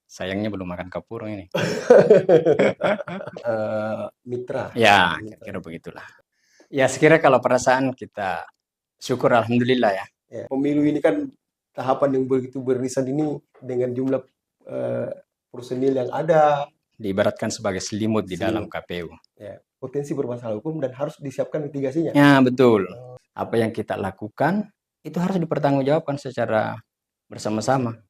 Sayangnya belum makan kapurung ini. Mitra. Ya, Mitra. kira-kira begitulah. Ya, sekira kalau perasaan kita syukur alhamdulillah ya. Ya, pemilu ini kan tahapan yang begitu beririsan ini dengan jumlah eh, personil yang ada, Diibaratkan sebagai selimut di dalam selimut, KPU. ya, potensi bermasalah hukum dan harus disiapkan mitigasinya. Ya, betul. Apa yang kita lakukan itu harus dipertanggungjawabkan secara bersama-sama.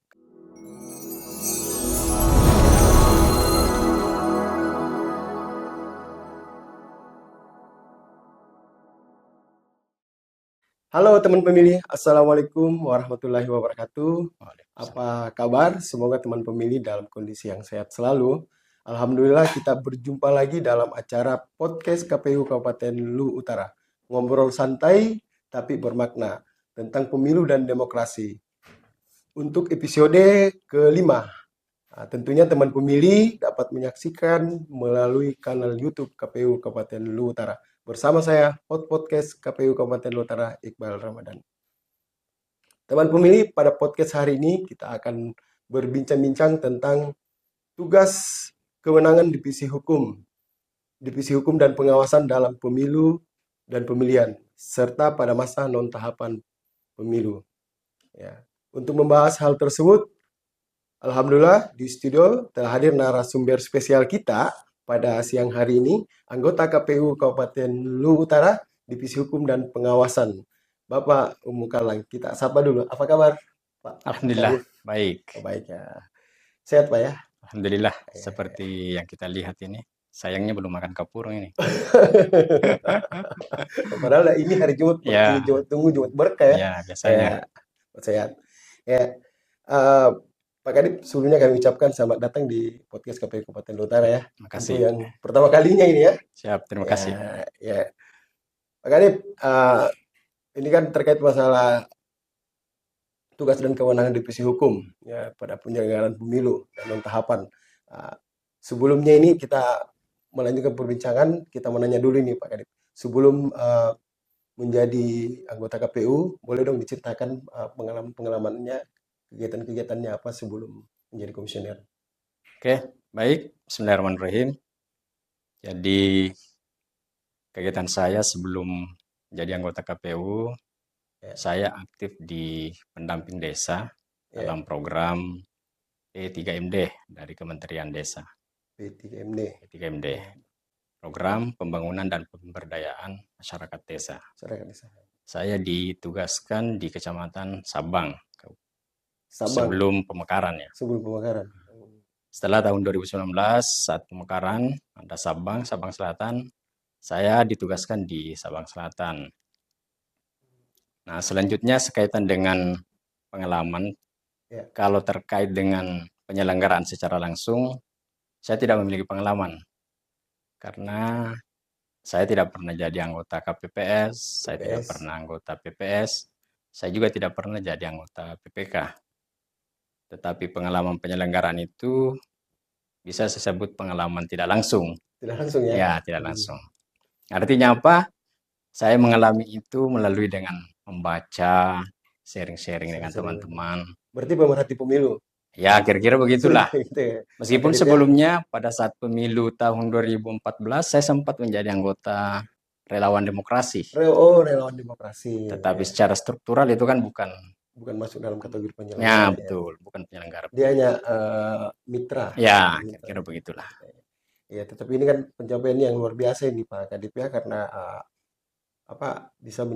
Halo teman pemilih, Assalamualaikum warahmatullahi wabarakatuh. Apa kabar? Semoga teman pemilih dalam kondisi yang sehat selalu. Alhamdulillah kita berjumpa lagi dalam acara podcast KPU Kabupaten Lu Utara. Ngobrol santai tapi bermakna tentang pemilu dan demokrasi. Untuk episode kelima, tentunya teman pemilih dapat menyaksikan melalui kanal YouTube KPU Kabupaten Lu Utara. Bersama saya, podcast KPU Kabupaten Lu Utara, Iqbal Ramadan. Teman pemilih, pada podcast hari ini kita akan berbincang-bincang tentang tugas kewenangan Divisi Hukum dan Pengawasan dalam Pemilu dan Pemilihan, serta pada masa non-tahapan pemilu. Ya. Untuk membahas hal tersebut, alhamdulillah di studio telah hadir narasumber spesial kita pada siang hari ini, anggota KPU Kabupaten Lu Utara, Divisi Hukum dan Pengawasan, Bapak Umu Kalang. Kita sapa dulu. Apa kabar, Pak? Alhamdulillah, baik. Oh, baik ya. Sehat, Pak ya? Alhamdulillah, seperti yang kita lihat ini. Sayangnya belum makan kapurung ini. Padahal ini hari Jumat, Ya, ini Jumat tunggu, Jumat berkah ya. ya biasanya. Ya, sehat. Ya, eh, Pak Kadip, sebelumnya kami ucapkan selamat datang di podcast KPU Kabupaten Lu Utara ya. Terima Tentu kasih. yang pertama kalinya ini ya. Siap, terima Ya, kasih. ya. Pak Kadip, ini kan terkait masalah tugas dan kewenangan divisi hukum ya pada penyelenggaraan pemilu dan non tahapan. Sebelumnya ini kita melanjutkan perbincangan, kita menanya dulu nih Pak Kadip. Sebelum menjadi anggota KPU, boleh dong diceritakan pengalaman-pengalamannya, kegiatan-kegiatannya apa sebelum menjadi komisioner? Oke, baik. Bismillahirrahmanirrahim. Jadi, kegiatan saya sebelum jadi anggota KPU, saya aktif di pendamping desa dalam program P3MD dari Kementerian Desa. P3MD. P3MD. Program Pembangunan dan Pemberdayaan Masyarakat Desa. Saya ditugaskan di Kecamatan Sabang, sebelum pemekaran ya. Sebelum pemekaran. Setelah tahun 2019, saat pemekaran, ada Sabang Selatan, saya ditugaskan di Sabang Selatan. Nah, selanjutnya sekaitan dengan pengalaman, kalau terkait dengan penyelenggaraan secara langsung, saya tidak memiliki pengalaman. Karena saya tidak pernah jadi anggota KPPS, saya tidak pernah anggota PPS, saya juga tidak pernah jadi anggota PPK. Tetapi pengalaman penyelenggaraan itu bisa saya sebut pengalaman tidak langsung. Tidak langsung ya? Ya, tidak langsung. Artinya apa? Saya mengalami itu melalui dengan membaca, sharing-sharing dengan teman-teman. Berarti pemerhati pemilu? Ya, kira-kira begitulah. Gitu ya. Meskipun sebelumnya pada saat pemilu tahun 2014, saya sempat menjadi anggota relawan demokrasi. Oh, relawan demokrasi. Tetapi secara struktural itu kan bukan masuk dalam kategori penyelenggara. Ya, betul, bukan penyelenggara. Dia hanya mitra. Ya, kira-kira begitulah. Ya, tetapi ini kan pencapaian yang luar biasa ini Pak Kadip ya, karena bisa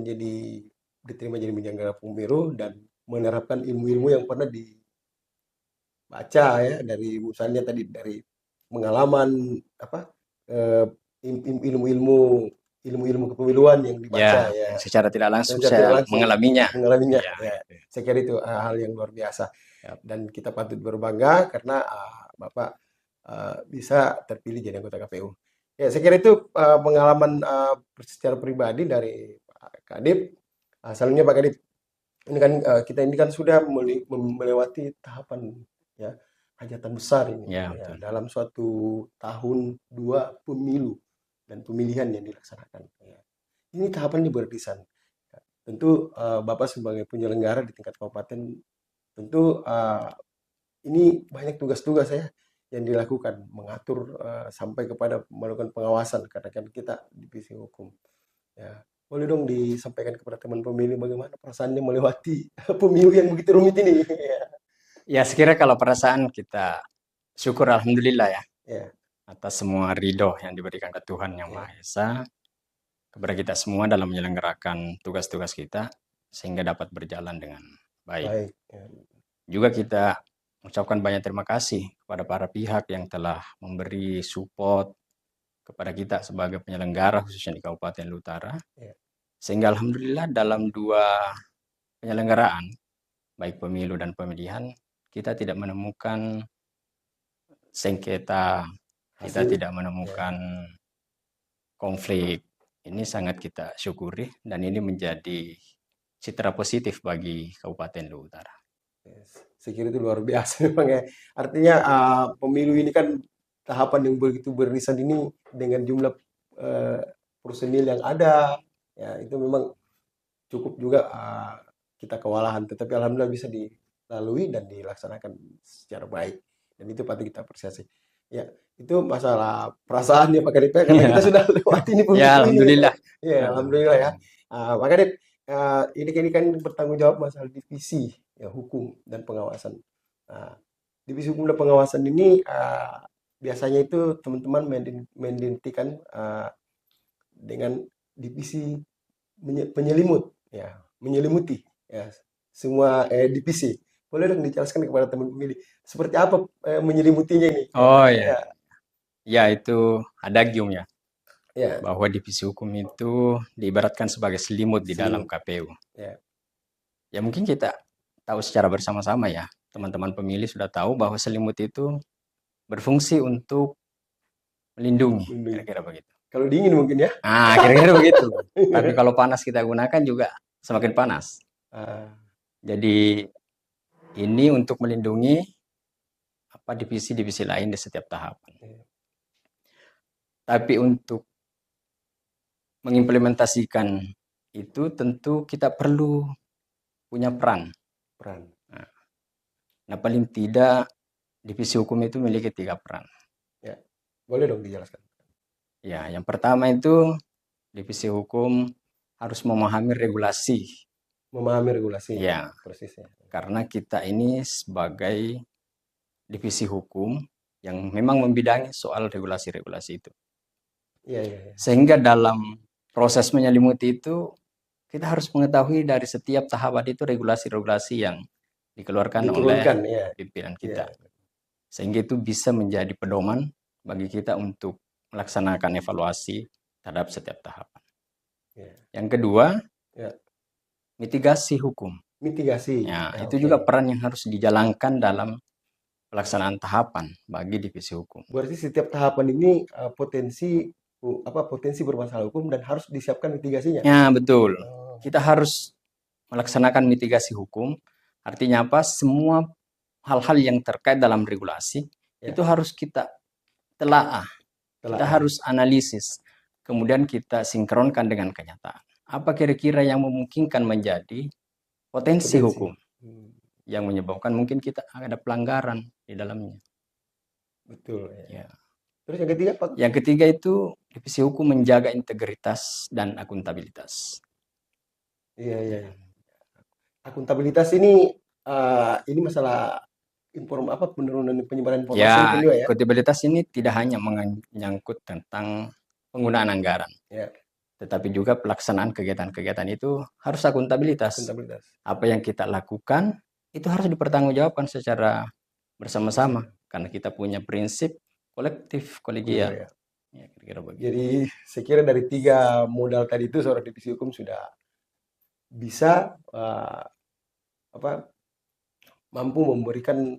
diterima jadi penyelenggara pemilu dan menerapkan ilmu-ilmu yang pernah dibaca ya, dari misalnya tadi dari pengalaman ilmu-ilmu kepemiluan yang dibaca ya. Secara tidak langsung saya mengalaminya. Ya. Saya kira itu hal yang luar biasa. Dan kita patut berbangga karena Bapak bisa terpilih jadi anggota KPU. Ya, saya kira itu pengalaman secara pribadi dari Pak Kadip. Selanjutnya Pak Kadip, ini kan kita ini kan sudah melewati tahapan ya hajatan besar ini ya, dalam suatu tahun 2 pemilu dan pemilihan yang dilaksanakan. Ya. Ini tahapannya beririsan. Tentu Bapak sebagai penyelenggara di tingkat kabupaten tentu ini banyak tugas-tugas ya yang dilakukan, mengatur sampai kepada melakukan pengawasan karena kan kita divisi hukum. Ya, boleh dong disampaikan kepada teman pemilih bagaimana perasaannya melewati pemilu yang begitu rumit ini. Ya, sekira kalau perasaan kita syukur alhamdulillah ya Ya, atas semua ridho yang diberikan ke Tuhan Yang ya, Maha Esa kepada kita semua dalam menyelenggarakan tugas-tugas kita sehingga dapat berjalan dengan baik. baik. Ya, Juga kita mengucapkan banyak terima kasih kepada para pihak yang telah memberi support kepada kita sebagai penyelenggara khususnya di Kabupaten Utara. ya. Sehingga alhamdulillah dalam 2 penyelenggaraan baik pemilu dan pemilihan kita tidak menemukan sengketa, kita Hasil, tidak ya, menemukan konflik. Ini sangat kita syukuri dan ini menjadi citra positif bagi Kabupaten Luwu Utara. saya kira itu luar biasa memang ya. Artinya pemilu ini kan tahapan yang begitu beririsan ini dengan jumlah eh, personil yang ada, ya itu memang cukup juga kita kewalahan, tetapi alhamdulillah bisa dilalui dan dilaksanakan secara baik dan itu patut kita apresiasi. Ya, itu masalah perasaan ya Pak Kadip ya, karena kita Ya, sudah lewati ini ya pemilu ini. alhamdulillah. Ya, alhamdulillah ya. Pak Kadip, ini kan bertanggung jawab masalah divisi ya hukum dan pengawasan. Nah, divisi hukum dan pengawasan ini biasanya itu teman-teman mengidentikan dengan divisi penyelimut ya, menyelimuti ya semua divisi. Boleh dong dijelaskan kepada teman pemilih seperti apa menyelimutinya ini? Oh ya, Ya, ya itu adagium ya, ya, bahwa divisi hukum itu diibaratkan sebagai selimut di dalam selimut. KPU. Ya, Ya mungkin kita tahu secara bersama-sama ya, teman-teman pemilih sudah tahu bahwa selimut itu berfungsi untuk melindungi, melindungi. kira-kira begitu. Kalau dingin mungkin ya. Kira-kira begitu. Tapi kalau panas kita gunakan juga semakin panas. Ah, Jadi ini untuk melindungi divisi-divisi lain di setiap tahapan. ya, Tapi untuk mengimplementasikan itu tentu kita perlu punya peran. peran. Nah, paling tidak divisi hukum itu memiliki 3 peran. Ya, boleh dong dijelaskan. Ya, yang pertama itu divisi hukum harus memahami regulasi. Memahami regulasi Ya, persisnya. karena kita ini sebagai divisi hukum yang memang membidangi soal regulasi-regulasi itu. Iya, iya, iya. Sehingga dalam proses menyelimuti itu kita harus mengetahui dari setiap tahapan itu regulasi-regulasi yang dikeluarkan oleh Diturunkan ya. pimpinan Iya, kita. Sehingga itu bisa menjadi pedoman bagi kita untuk melaksanakan evaluasi terhadap setiap tahapan. iya. Yang kedua, Ya, mitigasi hukum. mitigasi. Ya, Ya, itu oke. juga peran yang harus dijalankan dalam pelaksanaan tahapan bagi divisi hukum. Berarti setiap tahapan ini potensi bermasalah hukum dan harus disiapkan mitigasinya. Ya, betul. Oh, Kita harus melaksanakan mitigasi hukum. Artinya apa? Semua hal-hal yang terkait dalam regulasi ya, itu harus kita telaah. Kita telah. harus analisis. Kemudian kita sinkronkan dengan kenyataan. Apa kira-kira yang memungkinkan menjadi potensi hukum Hmm, yang menyebabkan mungkin kita ada pelanggaran di dalamnya. betul. Ya. Ya. Terus yang ketiga, Pak? Yang ketiga itu divisi hukum menjaga integritas dan akuntabilitas. Iya, iya, iya. Akuntabilitas ini masalah penurunan penyebaran informasi Ya, mungkin juga ya. akuntabilitas ini tidak hanya menyangkut tentang penggunaan anggaran, Ya, tetapi juga pelaksanaan kegiatan-kegiatan itu harus akuntabilitas. akuntabilitas. Apa yang kita lakukan itu harus dipertanggungjawabkan secara bersama-sama karena kita punya prinsip kolektif kolegial. Ya. Ya, kira-kira begitu. Jadi saya kira dari 3 modal tadi itu seorang divisi hukum sudah bisa mampu memberikan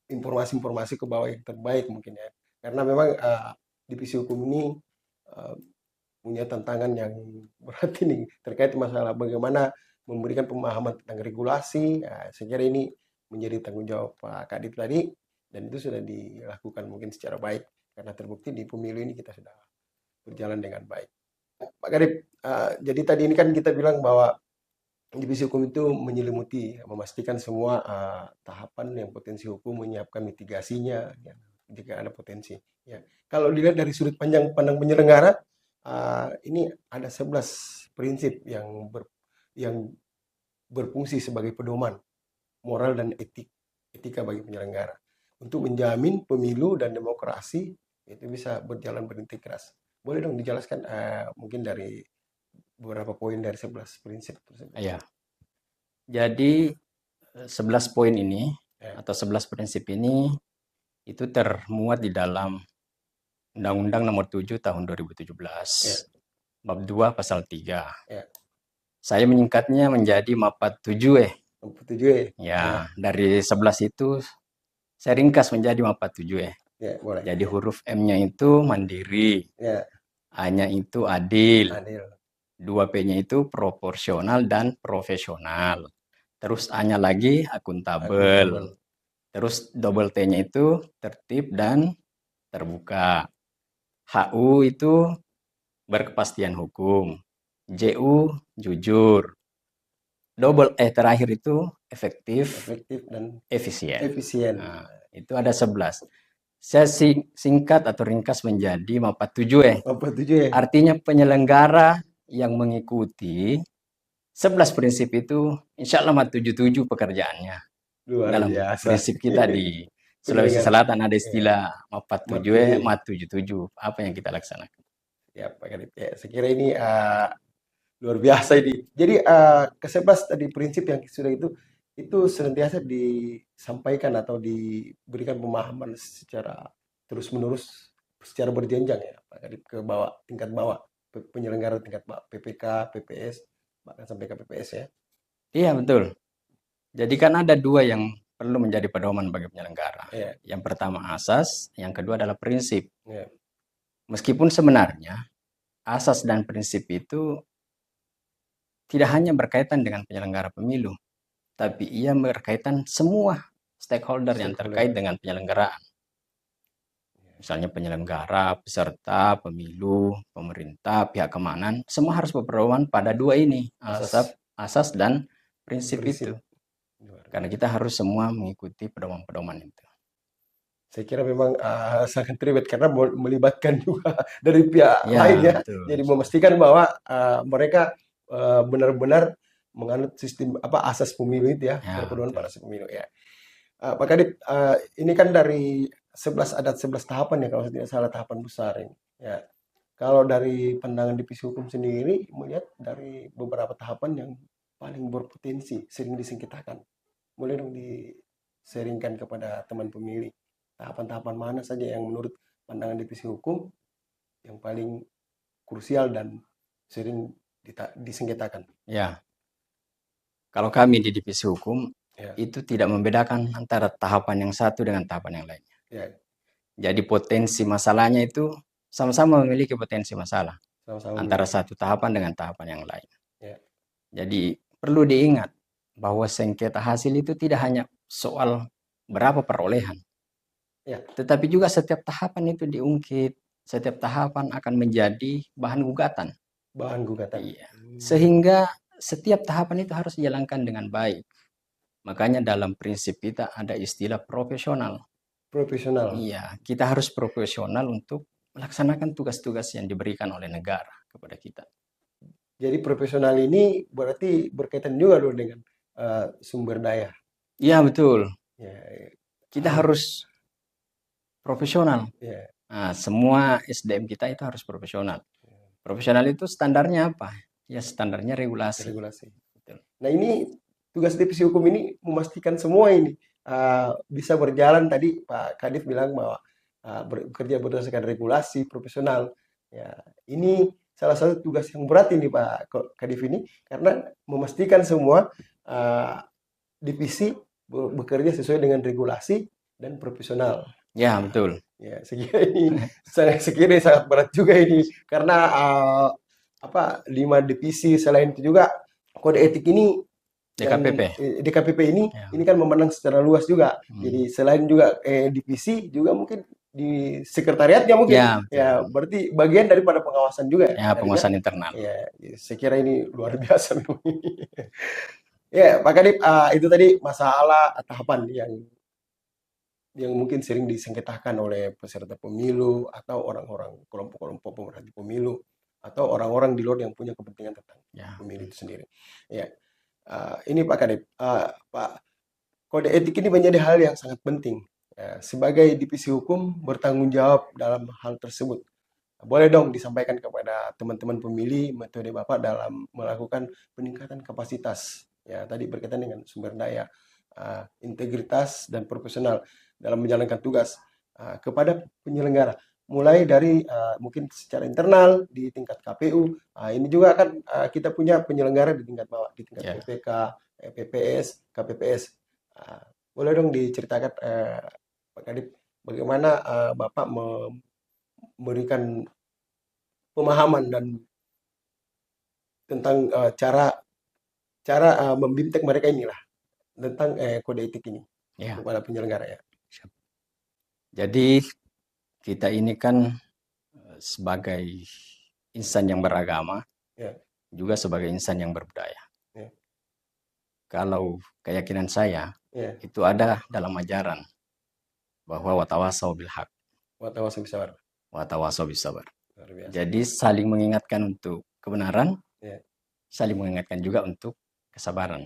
informasi-informasi ke bawah yang terbaik mungkin ya. Karena memang divisi hukum ini uh, punya tantangan yang berat ini terkait masalah bagaimana memberikan pemahaman tentang regulasi. Saya kira ini menjadi tanggung jawab Pak Kadip tadi dan itu sudah dilakukan mungkin secara baik karena terbukti di pemilu ini kita sudah berjalan dengan baik. Pak Kadip, jadi tadi ini kan kita bilang bahwa divisi hukum itu menyelimuti, memastikan semua tahapan yang potensi hukum, menyiapkan mitigasinya, ya, jika ada potensi. Ya. Kalau dilihat dari sudut pandang penyelenggara, ini ada 11 prinsip yang berfungsi sebagai pedoman moral dan etika bagi penyelenggara untuk menjamin pemilu dan demokrasi itu bisa berjalan berintegritas. Boleh dong dijelaskan mungkin dari beberapa poin dari 11 prinsip tersebut? Ya, jadi 11 poin ini Ya. atau 11 prinsip ini itu termuat di dalam Undang-Undang Nomor 7 Tahun 2017, Ya. Bab 2 Pasal 3. Ya. Saya menyingkatnya menjadi MAPAT 7 Nomor 7 Ya, dari 11 itu saya ringkas menjadi MAPAT 7 Ya, boleh. Jadi huruf M-nya itu mandiri, Ya, A-nya itu adil, adil. 2P-nya itu proporsional dan profesional. Terus A-nya lagi akuntabel. Terus double T-nya itu tertib dan terbuka. HU itu berkepastian hukum. JU jujur. Double E terakhir itu efektif Efektif dan efisien. efisien. Nah, itu ada 11. Saya singkat atau ringkas menjadi MAPAT 7 Nomor 7 Artinya penyelenggara yang mengikuti 11 prinsip itu insya Allah MAT 77 pekerjaannya. Luar Dalam biasa. prinsip kita di Sulawesi Selatan ada istilah MAPAT 7 MAT 77. Apa yang kita laksanakan? Ya, Pak Kadip. Ya, saya kira ini luar biasa ini. Jadi ke-11 tadi prinsip yang sudah itu senantiasa disampaikan atau diberikan pemahaman secara terus-menerus, secara berjenjang ya Pak Kadip, ke bawah, tingkat bawah, penyelenggara tingkat bawah, PPK, PPS, bahkan sampai ke PPS ya. Iya, betul. Jadi kan ada dua yang perlu menjadi pedoman bagi penyelenggara. Ya. Yang pertama asas, yang kedua adalah prinsip. Ya. Meskipun sebenarnya asas dan prinsip itu tidak hanya berkaitan dengan penyelenggara pemilu, tapi ia berkaitan semua stakeholder yang terkait dengan penyelenggaraan. Misalnya penyelenggara, peserta, pemilu, pemerintah, pihak keamanan, semua harus berpedoman pada dua ini, asas dan prinsip itu. Karena kita harus semua mengikuti pedoman-pedoman itu. Saya kira memang sangat ribet karena melibatkan juga dari pihak lain ya. Betul. Jadi memastikan bahwa mereka benar-benar menganut sistem asas pemilu itu ya, berpedoman pada asas pemilu ya. Pak Kadip, ini kan dari 11 tahapan ya kalau saya tidak salah, tahapan besar ini. Ya. Kalau dari pandangan divisi hukum sendiri melihat dari beberapa tahapan yang paling berpotensi sering disengketakan. Boleh dong di-sharingkan kepada teman pemilih tahapan-tahapan mana saja yang menurut pandangan divisi hukum yang paling krusial dan sering disengketakan? Ya, kalau kami di divisi hukum itu tidak membedakan antara tahapan yang satu dengan tahapan yang lainnya. Ya. Jadi potensi masalahnya itu sama-sama memiliki potensi masalah antara satu tahapan dengan tahapan yang lain. Ya. Jadi perlu diingat bahwa sengketa hasil itu tidak hanya soal berapa perolehan, tetapi juga setiap tahapan itu diungkit, setiap tahapan akan menjadi bahan gugatan. Bahan gugatan. Iya. Sehingga setiap tahapan itu harus dijalankan dengan baik. Makanya dalam prinsip kita ada istilah profesional. Profesional. Iya, kita harus profesional untuk melaksanakan tugas-tugas yang diberikan oleh negara kepada kita. Jadi profesional ini berarti berkaitan juga loh dengan sumber daya. Iya, betul. Ya. Kita harus profesional. Ya. Nah, semua SDM kita itu harus profesional. Profesional itu standarnya apa? Ya standarnya regulasi. Betul. Nah ini tugas divisi hukum ini memastikan semua ini bisa berjalan. Tadi Pak Kadif bilang bahwa bekerja berdasarkan regulasi profesional. Ya, ini salah satu tugas yang berat ini Pak Kadif ini karena memastikan semua divisi bekerja sesuai dengan regulasi dan profesional. Ya, betul. Ya, sekiranya sangat berat juga ini karena 5 divisi, selain itu juga kode etik ini DKPP ini kan memandang secara luas juga. Jadi selain juga divisi juga mungkin di sekretariatnya mungkin. Ya, betul. Ya, berarti bagian daripada pengawasan juga Ya, pengawasan internal. Ya, saya kira ini luar biasa memang. Ya, Pak Kadip, itu tadi masalah tahapan yang mungkin sering disengketakan oleh peserta pemilu atau orang-orang kelompok-kelompok pemerhati pemilu atau orang-orang di luar yang punya kepentingan tentang pemilu itu sendiri. Ya, ini Pak Kadip, Pak, kode etik ini menjadi hal yang sangat penting. Ya, sebagai divisi hukum bertanggung jawab dalam hal tersebut. Boleh dong disampaikan kepada teman-teman pemilih metode Bapak dalam melakukan peningkatan kapasitas. Ya, tadi berkaitan dengan sumber daya, integritas dan profesional dalam menjalankan tugas kepada penyelenggara. Mulai dari mungkin secara internal di tingkat KPU, ini juga kan kita punya penyelenggara di tingkat bawah, di tingkat PPK, PPS, KPPS. Boleh dong diceritakan Pak Kadip, bagaimana Bapak memberikan pemahaman dan tentang cara membintek mereka inilah tentang kode etik ini kepada penyelenggara ya. Jadi kita ini kan sebagai insan yang beragama, juga sebagai insan yang berbudaya. Kalau keyakinan saya itu ada dalam ajaran bahwa watawasau bil haq. Watawasau bisabar. Watawasau bisabar. Jadi saling mengingatkan untuk kebenaran, saling mengingatkan juga untuk kesabaran.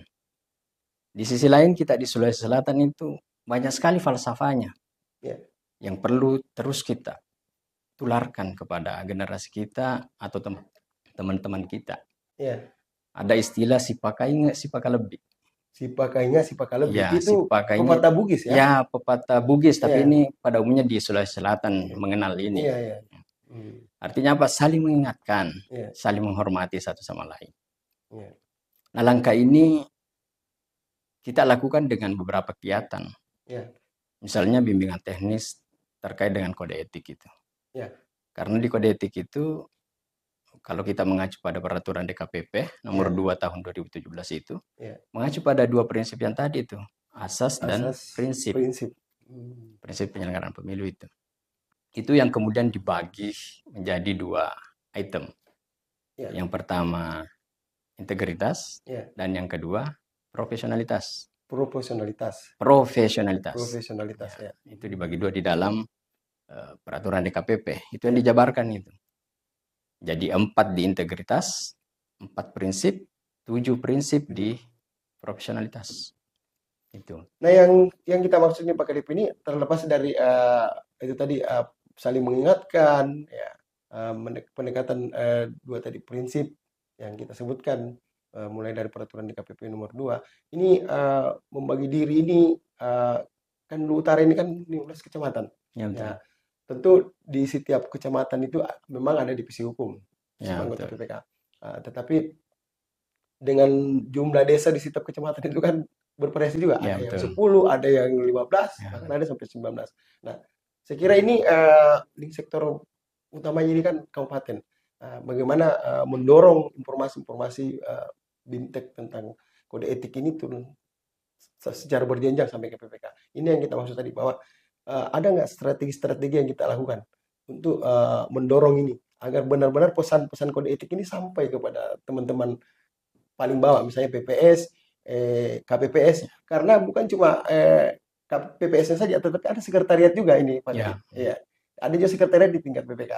Di sisi lain kita di Sulawesi Selatan itu banyak sekali falsafahnya yang perlu terus kita tularkan kepada generasi kita atau teman-teman kita. Ada istilah si pakai si pakai lebih. Si pakainya si pakai lebih si itu pepatah Bugis ya? Ya, pepatah Bugis, tapi ini pada umumnya di Sulawesi Selatan mengenal ini. Artinya apa? Saling mengingatkan, saling menghormati satu sama lain. Nah, langkah ini kita lakukan dengan beberapa kegiatan. Misalnya bimbingan teknis terkait dengan kode etik itu. Karena di kode etik itu, kalau kita mengacu pada peraturan DKPP nomor 2 tahun 2017 itu, mengacu pada dua prinsip yang tadi itu, asas dan prinsip. Prinsip penyelenggaraan pemilu itu. Itu yang kemudian dibagi menjadi dua item. Yang pertama integritas dan yang kedua profesionalitas. Profesionalitas. Itu dibagi dua di dalam peraturan DKPP. Itu yang dijabarkan itu. Jadi 4 di integritas, 4 prinsip, 7 prinsip di profesionalitas. Itu. Nah, yang kita maksudnya Pak Kadip ini terlepas dari itu tadi saling mengingatkan, pendekatan dua tadi prinsip yang kita sebutkan, mulai dari peraturan DKPP nomor 2, ini membagi diri ini kan Lu Utara ini kan 15 kecamatan. Tentu di setiap kecamatan itu memang ada divisi hukum anggota PPK. Tetapi dengan jumlah desa di setiap kecamatan itu kan bervariasi juga. Ada yang 10, ada yang 15, bahkan ada sampai 19. Nah, saya kira ini link sektor utamanya ini kan kabupaten. Bagaimana mendorong informasi-informasi bintek tentang kode etik ini turun secara berjenjang sampai ke PPK. Ini yang kita maksud tadi, bahwa ada nggak strategi-strategi yang kita lakukan untuk mendorong ini agar benar-benar pesan-pesan kode etik ini sampai kepada teman-teman paling bawah, misalnya PPS, KPPS, karena bukan cuma KPPS-nya saja, tetapi ada sekretariat juga ini, Pak. Ada juga sekretariat di tingkat PPK.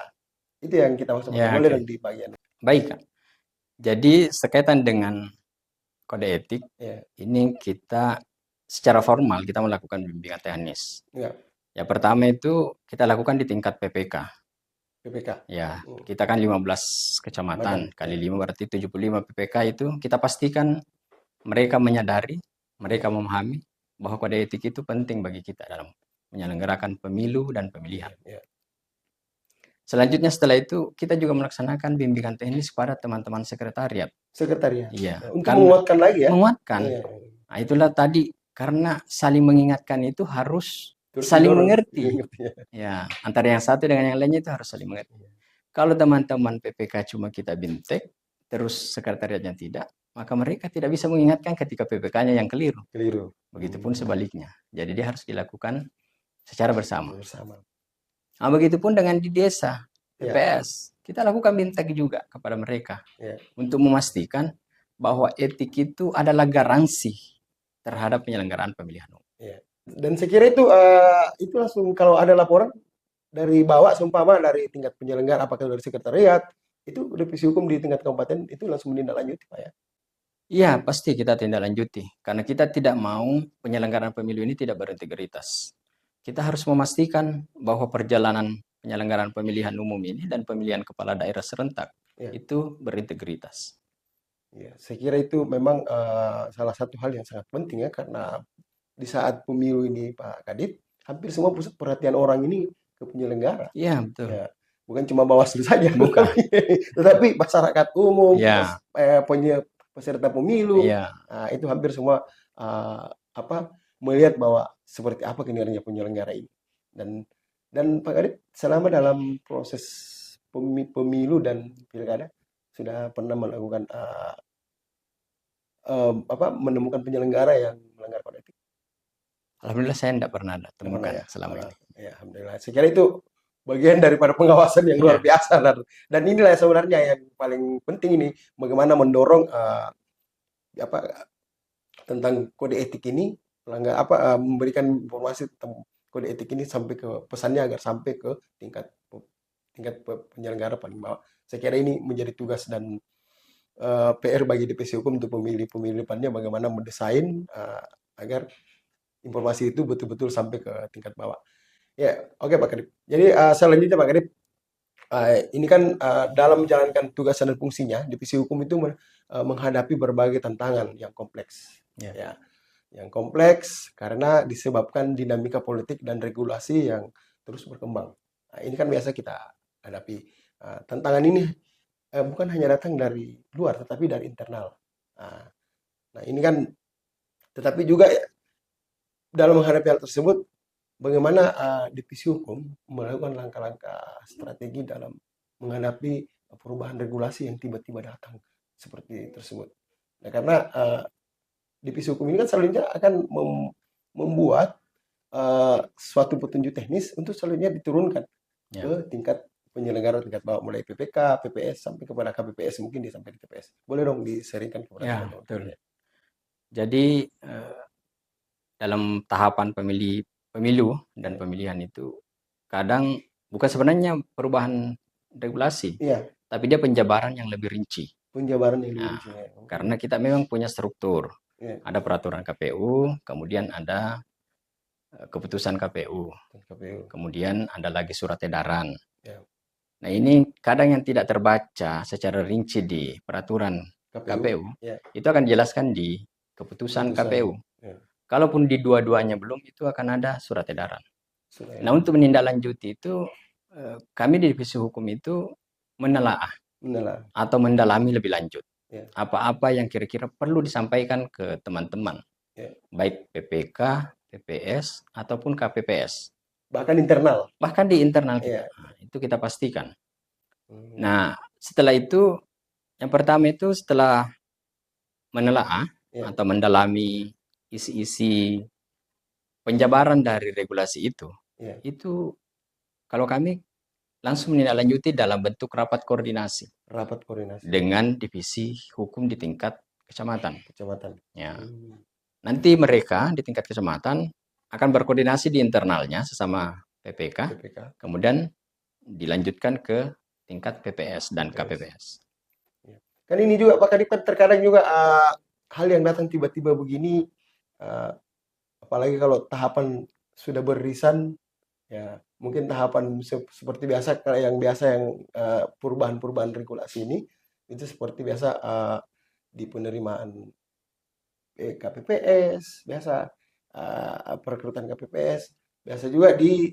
Itu yang kita maksud. Boleh dong di bagian. Baik, jadi sekaitan dengan kode etik, ini kita secara formal kita melakukan bimbingan teknis. Ya, pertama itu kita lakukan di tingkat PPK. Ya, kita kan 15 kecamatan kali 5 berarti 75 PPK itu kita pastikan mereka menyadari, mereka memahami bahwa kode etik itu penting bagi kita dalam menyelenggarakan pemilu dan pemilihan. Selanjutnya setelah itu kita juga melaksanakan bimbingan teknis pada teman-teman sekretariat. Iya. Untuk menguatkan lagi ya. Menguatkan. Nah, itulah tadi, karena saling mengingatkan itu harus saling mengerti. Ya, antara yang satu dengan yang lainnya itu harus saling mengerti. Kalau teman-teman PPK cuma kita bintek, terus sekretariatnya tidak, maka mereka tidak bisa mengingatkan ketika PPK-nya yang keliru. Begitupun sebaliknya. Jadi dia harus dilakukan secara bersama. Nah, begitupun dengan di desa, Ya, PPS. Kita lakukan bintek juga kepada mereka ya, untuk memastikan bahwa etik itu adalah garansi terhadap penyelenggaraan pemilihan umum. ya. Dan saya kira itu langsung kalau ada laporan dari bawah, seumpama dari tingkat penyelenggara, apakah dari sekretariat, itu divisi hukum di tingkat kabupaten itu langsung menindaklanjuti, Pak ya. Iya, pasti kita tindak lanjuti. Karena kita tidak mau penyelenggaraan pemilu ini tidak berintegritas. Kita harus memastikan bahwa perjalanan penyelenggaraan pemilihan umum ini dan pemilihan kepala daerah serentak Ya, itu berintegritas. ya. Saya kira itu memang salah satu hal yang sangat penting ya, karena di saat pemilu ini Pak Kadip, hampir semua pusat perhatian orang ini ke penyelenggara. Iya, betul. Ya, bukan cuma Bawaslu saja, Bukan. tetapi masyarakat umum, Ya, peserta pemilu, iya. itu hampir semua eh, apa melihat bahwa seperti apa kinerja penyelenggara ini. Dan Pak Kadip selama dalam proses pemilu dan pilkada sudah pernah melakukan menemukan penyelenggara yang melanggar kode etik? Alhamdulillah saya tidak pernah Nggak pernah temukan ya? selama ini. Ya, alhamdulillah. Saya kira itu bagian daripada pengawasan yang luar Iya. biasa, dan inilah yang sebenarnya yang paling penting ini, bagaimana mendorong apa tentang kode etik ini, memberikan informasi tentang kode etik ini sampai ke pesannya agar sampai ke tingkat tingkat penyelenggara paling bawah. Saya kira ini menjadi tugas dan PR bagi divisi hukum untuk pemilih-pemilih depannya, bagaimana mendesain agar informasi itu betul-betul sampai ke tingkat bawah. Ya, oke Pak Kadip. Jadi selanjutnya Pak Kadip, ini kan dalam menjalankan tugas dan fungsinya, divisi hukum itu menghadapi berbagai tantangan yang kompleks. Ya. Ya, yang kompleks karena disebabkan dinamika politik dan regulasi yang terus berkembang. Nah, ini kan biasa kita hadapi. Tantangan ini bukan hanya datang dari luar, tetapi dari internal. Nah, ini kan, tetapi juga dalam menghadapi hal tersebut, bagaimana divisi hukum melakukan langkah-langkah strategi dalam menghadapi perubahan regulasi yang tiba-tiba datang seperti tersebut. Nah, karena divisi hukum ini kan selanjutnya akan membuat suatu petunjuk teknis untuk selanjutnya diturunkan ke tingkat penyelenggara tingkat bawah, mulai PPK, PPS sampai kepada KPPS, mungkin sampai di TPS. Boleh dong diseringkan kepada teman-teman. Betul. Jadi dalam tahapan pemilu dan pemilihan itu kadang bukan sebenarnya perubahan regulasi, tapi dia penjabaran yang lebih rinci. Penjabaran yang lebih rinci. Karena kita memang punya struktur. Ada peraturan KPU, kemudian ada keputusan KPU, kemudian ada lagi surat edaran. Nah, ini kadang yang tidak terbaca secara rinci di peraturan KPU, itu akan dijelaskan di keputusan KPU. Kalaupun di dua-duanya belum, itu akan ada surat edaran. Nah, untuk menindaklanjuti itu, kami di divisi hukum itu menelaah atau mendalami lebih lanjut. Apa-apa yang kira-kira perlu disampaikan ke teman-teman, baik PPK, PPS, ataupun KPPS. Bahkan internal? Bahkan di internal kita. Nah, itu kita pastikan. Nah, setelah itu, yang pertama itu setelah menelaah atau mendalami isi-isi penjabaran dari regulasi itu kalau kami langsung menindaklanjuti dalam bentuk rapat koordinasi dengan divisi hukum di tingkat kecamatan. Ya. Nanti mereka di tingkat kecamatan akan berkoordinasi di internalnya sesama PPK. Kemudian dilanjutkan ke tingkat PPS dan KPPS. Kan ini juga Pak Kadip, terkadang juga hal yang datang tiba-tiba begini, apalagi kalau tahapan sudah beririsan, ya mungkin tahapan seperti biasa, yang perubahan-perubahan regulasi ini itu seperti biasa di penerimaan KPPS, biasa perekrutan KPPS, biasa juga di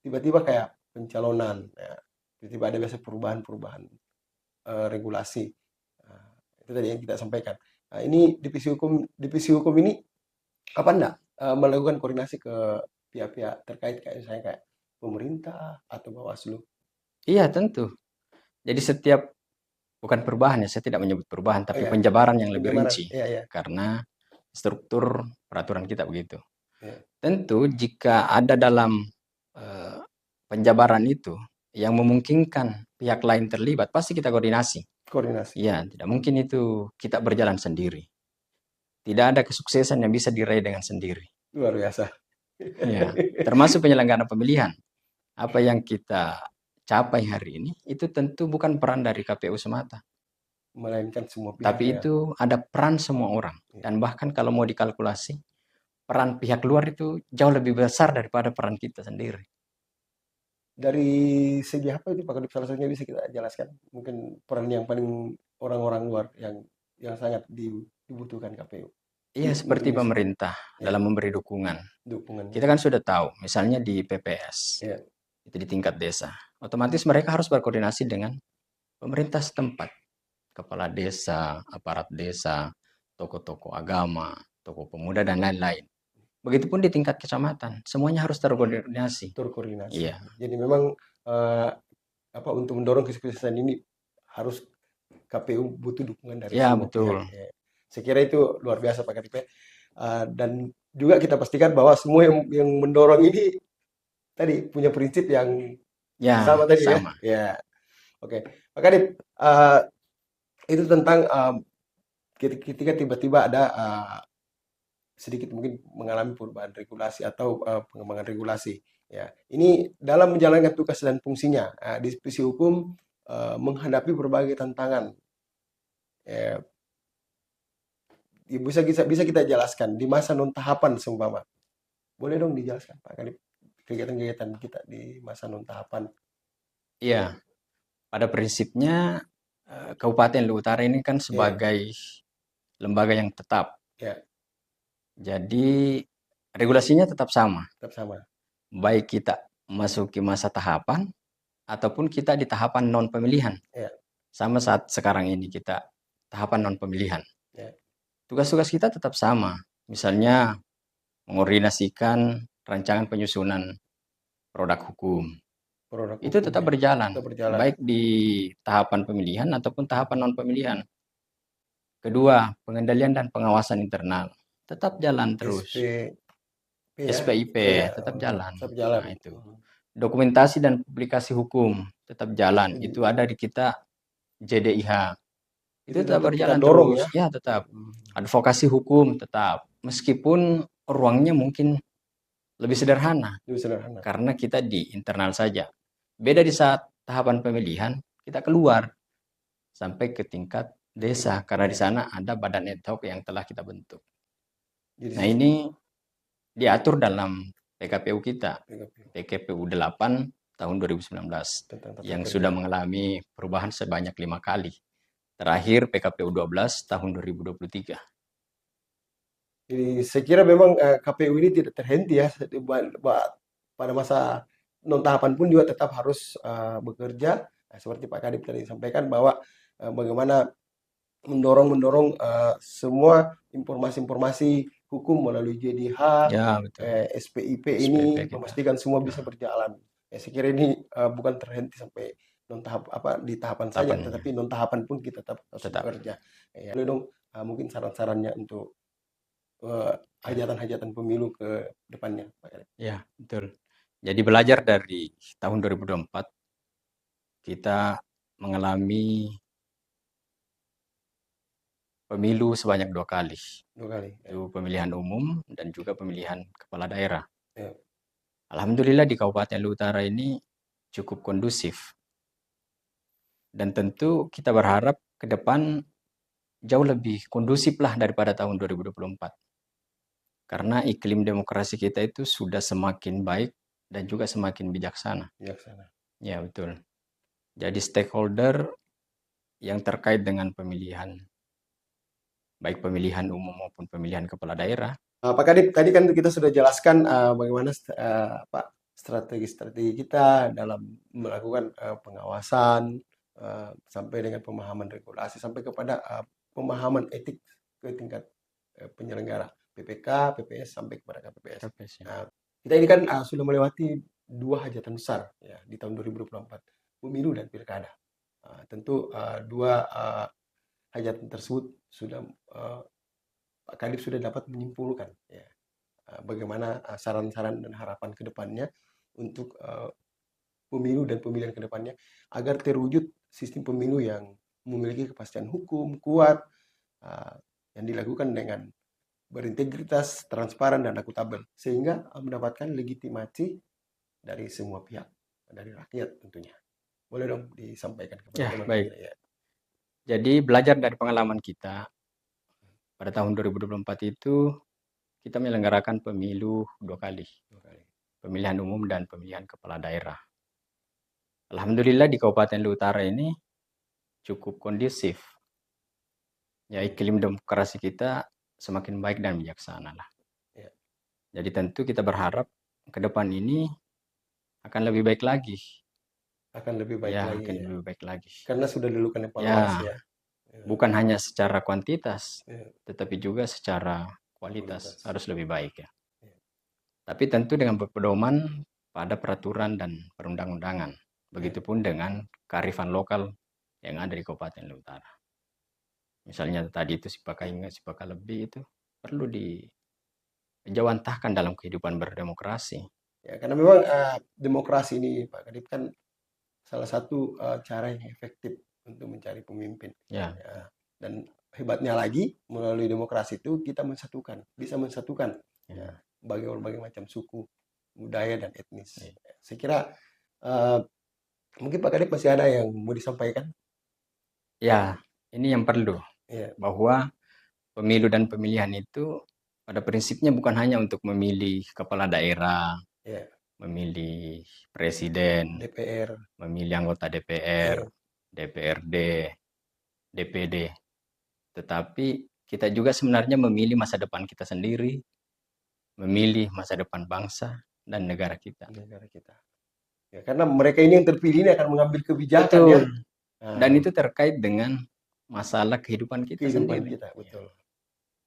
tiba-tiba kayak pencalonan, ya. Tiba-tiba ada biasa perubahan-perubahan regulasi. Itu tadi yang kita sampaikan. Nah, ini divisi hukum ini apa enggak melakukan koordinasi ke pihak-pihak terkait, kayak misalnya kayak pemerintah atau Bawaslu? Iya, tentu. Jadi setiap, bukan perubahan ya, saya tidak menyebut perubahan, tapi penjabaran yang lebih rinci. Karena struktur peraturan kita begitu. Tentu jika ada dalam penjabaran itu yang memungkinkan pihak lain terlibat, pasti kita koordinasi. Koordinasi. Ya, tidak mungkin itu kita berjalan sendiri. Tidak ada kesuksesan yang bisa diraih dengan sendiri. Luar biasa. Ya, termasuk penyelenggaraan pemilihan. Apa yang kita capai hari ini itu tentu bukan peran dari KPU semata, Melainkan semua pihak tapi ya. itu ada peran semua orang. Dan bahkan kalau mau dikalkulasi, peran pihak luar itu jauh lebih besar daripada peran kita sendiri. Dari segi apa itu Pak Kadip, salah satunya bisa kita jelaskan? Mungkin peran yang paling orang-orang luar yang sangat dibutuhkan KPU Iya, untuk seperti bisa pemerintah ya, dalam memberi dukungan. dukungannya. Kita kan sudah tahu, misalnya di PPS, Ya, itu di tingkat desa. Otomatis mereka harus berkoordinasi dengan pemerintah setempat. Kepala desa, aparat desa, tokoh-tokoh agama, tokoh pemuda, dan lain-lain. Begitupun di tingkat kecamatan, semuanya harus terkoordinasi. terkoordinasi. Iya, Jadi memang untuk mendorong kesuksesan ini harus KPU butuh dukungan dari ya semua pihak. betul. Ya. Saya kira itu luar biasa Pak Kadip. Dan juga kita pastikan bahwa semua yang mendorong ini tadi punya prinsip yang Ya, sama tadi ya. sama. Ya, oke. Pak Kadip, itu tentang ketika tiba-tiba ada sedikit mungkin mengalami perubahan regulasi atau pengembangan regulasi. Ya, ini dalam menjalankan tugas dan fungsinya, diskusi hukum menghadapi berbagai tantangan. Ya, bisa kita jelaskan di masa non tahapan seumpama. Boleh dong dijelaskan Pak Kadip kegiatan-kegiatan kita di masa non tahapan. Iya, pada prinsipnya Kabupaten Luhut Utara ini kan Ya, sebagai lembaga yang tetap. ya, Jadi regulasinya tetap sama. tetap sama. Baik kita memasuki masa tahapan ataupun kita di tahapan non pemilihan. Ya, Sama saat sekarang ini kita tahapan non pemilihan. ya. Tugas-tugas kita tetap sama. Misalnya mengordinasikan rancangan penyusunan produk hukum. Produk Itu hukum tetap ya, berjalan, tetap berjalan. baik di tahapan pemilihan ataupun tahapan non pemilihan. Kedua, pengendalian dan pengawasan internal tetap jalan terus. SPP ya, SPIP ya, tetap jalan. tetap jalan. Nah, itu. Dokumentasi dan publikasi hukum tetap jalan. Itu ada di kita JDIH. Itu tetap kita berjalan dorong terus. ya. Ya, tetap. Advokasi hukum tetap. Meskipun ruangnya mungkin lebih sederhana Lebih sederhana. karena kita di internal saja. Beda di saat tahapan pemilihan, kita keluar sampai ke tingkat desa karena di sana ada badan ad hoc yang telah kita bentuk. Jadi Nah, ini diatur dalam PKPU kita, PKPU PKPU 8 tahun 2019 tentang tata yang kerja. sudah mengalami perubahan sebanyak 5 kali. Terakhir PKPU 12 tahun 2023. Jadi saya kira memang KPU ini tidak terhenti ya pada masa non tahapan pun juga tetap harus bekerja. Nah, seperti Pak Kadip tadi sampaikan bahwa bagaimana mendorong semua informasi-informasi hukum melalui JDH, Ya, betul. SPIP SPP ini kita. memastikan semua Ya. bisa berjalan. Ya, saya kira ini bukan terhenti sampai non tahap di tahapan saja, Tahapan. tetapi non tahapan pun kita tetap harus Tetap. bekerja. Ya, boleh dong mungkin saran-sarannya untuk hajatan-hajatan pemilu ke depannya, Pak Kadip. Ya, betul. Jadi belajar dari tahun 2024 kita mengalami pemilu sebanyak 2 kali. 2 kali. Ya. Itu pemilihan umum dan juga pemilihan kepala daerah. Ya. Alhamdulillah di Kabupaten Luhut Utara ini cukup kondusif. Dan tentu kita berharap ke depan jauh lebih kondusif lah daripada tahun 2024. Karena iklim demokrasi kita itu sudah semakin baik dan juga semakin bijaksana. Bijaksana. Ya, betul. Jadi stakeholder yang terkait dengan pemilihan, baik pemilihan umum maupun pemilihan kepala daerah. Pak Kadip, tadi kan kita sudah jelaskan bagaimana strategi-strategi kita dalam melakukan pengawasan sampai dengan pemahaman regulasi sampai kepada pemahaman etik ke tingkat penyelenggara PPK, PPS sampai kepada KPPS. Nah, kita ini kan sudah melewati 2 hajatan besar ya di tahun 2024, pemilu dan pilkada. Tentu 2 hajatan tersebut sudah Pak Kadip sudah dapat menyimpulkan ya, bagaimana saran-saran dan harapan ke depannya untuk pemilu dan pemilihan ke depannya agar terwujud sistem pemilu yang memiliki kepastian hukum kuat, yang dilakukan dengan berintegritas, transparan, dan akuntabel, sehingga mendapatkan legitimasi dari semua pihak, dari rakyat tentunya. Boleh dong disampaikan kepada Ya, teman baik. pemilih ya. Jadi belajar dari pengalaman kita, pada tahun 2024 itu kita menyelenggarakan pemilu 2 kali, pemilihan umum dan pemilihan kepala daerah. Alhamdulillah di Kabupaten Lu Utara ini cukup kondusif. Ya, iklim demokrasi kita semakin baik dan bijaksana lah. Ya. Jadi tentu kita berharap ke depan ini akan lebih baik lagi. Akan lebih baik Ya, lagi akan ya. lebih baik lagi. Karena sudah dilakukan evaluasi ya. Bukan hanya secara kuantitas, Ya. tetapi juga secara kualitas Kualitas. harus lebih baik ya. Ya. Tapi tentu dengan berpedoman pada peraturan dan perundang-undangan. Begitupun dengan kearifan lokal yang ada di Kabupaten Lu Utara. Misalnya tadi itu Sipaka Ingat, Sipaka Lebih itu perlu dijawantahkan dalam kehidupan berdemokrasi. Ya, karena memang demokrasi ini Pak Kadip kan salah satu cara yang efektif untuk mencari pemimpin. Ya. Ya. Dan hebatnya lagi melalui demokrasi itu kita bisa mensatukan berbagai macam suku, budaya dan etnis. Ya. Saya kira mungkin Pak Kadip masih ada yang mau disampaikan. Ya, ini yang perlu. Ya. Bahwa pemilu dan pemilihan itu pada prinsipnya bukan hanya untuk memilih kepala daerah, Ya. memilih presiden, DPR, memilih anggota DPR, DPRD, DPD. Tetapi kita juga sebenarnya memilih masa depan kita sendiri, memilih masa depan bangsa dan negara kita. Ya, karena mereka ini yang terpilih ini akan mengambil kebijakan. Betul. Ya. Dan itu terkait dengan masalah kehidupan kita sendiri. Betul.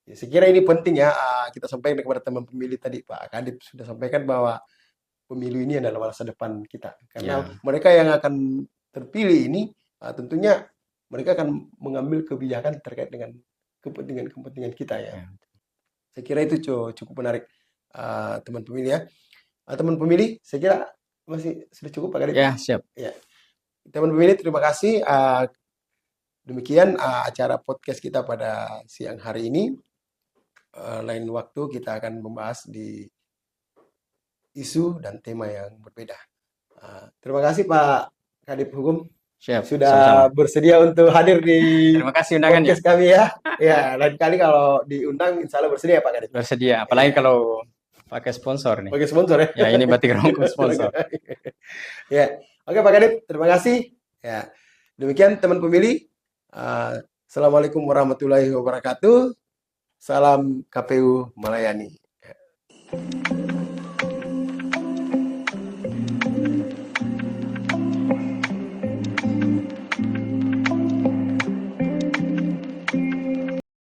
Ya, saya kira ini penting ya, kita sampaikan kepada teman pemilih tadi, Pak Kadip sudah sampaikan bahwa pemilu ini adalah masa depan kita. Karena mereka yang akan terpilih ini tentunya mereka akan mengambil kebijakan terkait dengan kepentingan kita ya. Saya kira itu cukup menarik teman pemilih ya. Teman pemilih, saya kira masih sudah cukup Pak Kadip. Ya, siap. Ya. Teman pemilih, terima kasih. Demikian acara podcast kita pada siang hari ini. Lain waktu kita akan membahas di isu dan tema yang berbeda. Terima kasih Pak Kadip Hukum. Siap, sudah sama-sama bersedia untuk hadir di Terima kasih undangannya. podcast kami ya. Ya, lain kali kalau diundang insya Allah bersedia Pak Kadip. Bersedia, apalagi kalau pakai sponsor nih. Pakai sponsor ya. Ya, ini Batik Rongkum sponsor. Ya, oke Pak Kadip, terima kasih. Ya, demikian teman pemilih. Assalamualaikum warahmatullahi wabarakatuh. Salam KPU melayani.